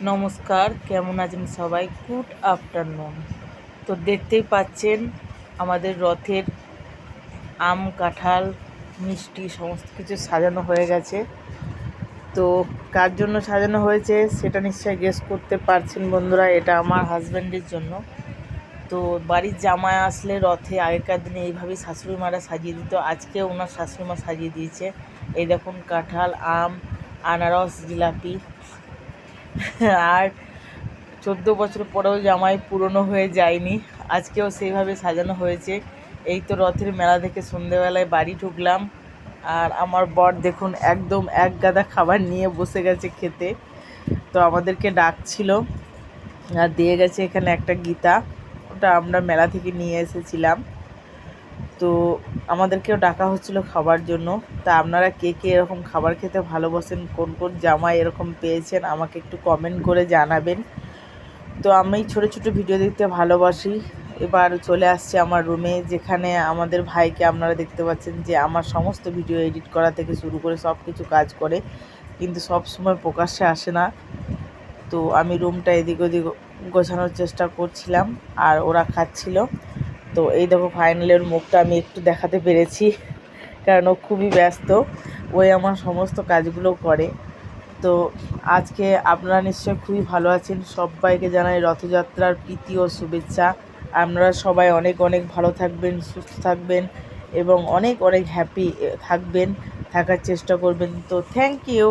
নমস্কার, কেমন আছেন সবাই? Good afternoon. তো দেখতেই পাচ্ছেন আমাদের রথের আম, কাঁঠাল, মিষ্টি সমস্ত কিছু সাজানো হয়ে গেছে। তো কার জন্য সাজানো হয়েছে সেটা নিশ্চয়ই গেস করতে পারছেন বন্ধুরা, এটা আমার হাজব্যান্ডের জন্য। তো বাড়ির জামাই আসলে রথে আগেকার দিনে এইভাবেই শাশুড়ি মারা সাজিয়ে দিত, আজকে ওনার শাশুড়ি মা সাজিয়ে দিয়েছে। এই দেখুন, কাঁঠাল, আম, আনারস, জিলাপি। আর 14 বছর পরেও জামাই পুরনো হয়ে যায়নি, আজকেও সেইভাবে সাজানো হয়েছে। এই তো রথের মেলা থেকে সন্ধেবেলায় বাড়ি ঢুকলাম, আর আমার বর দেখুন একদম এক গাদা খাবার নিয়ে বসে গেছে খেতে। তো আমাদেরকে ডাকছিল আর দিয়ে গেছে এখানে একটা গীতা, ওটা আমরা মেলা থেকে নিয়ে এসেছিলাম। তো আমাদেরকেও ডাকা হচ্ছিল খাবার জন্য। তা আপনারা কে কে এরকম খাবার খেতে ভালোবাসেন, কোন কোন জামাই এরকম পেয়েছেন আমাকে একটু কমেন্ট করে জানাবেন। তো আমি ছোটো ছোটো ভিডিও দেখতে ভালোবাসি। এবার চলে আসছে আমার রুমে, যেখানে আমাদের ভাইকে আপনারা দেখতে পাচ্ছেন যে আমার সমস্ত ভিডিও এডিট করা থেকে শুরু করে সব কিছু কাজ করে, কিন্তু সব সময় প্রকাশ্যে আসে না। তো আমি রুমটা এদিক ওদিক গোছানোর চেষ্টা করছিলাম আর ওরা খাচ্ছিল। তো এই দেখো ফাইনালের মুখটা আমি একটু দেখাতে পেরেছি, কারণ ও খুবই ব্যস্ত, ওই আমার সমস্ত কাজগুলো করে। তো আজকে আপনারা নিশ্চয়ই খুবই ভালো আছেন, সবাইকে জানাই রথযাত্রার প্রীতি ও শুভেচ্ছা। আপনারা সবাই অনেক অনেক ভালো থাকবেন, সুস্থ থাকবেন এবং অনেক অনেক হ্যাপি থাকবেন, থাকার চেষ্টা করবেন। তো থ্যাংক ইউ।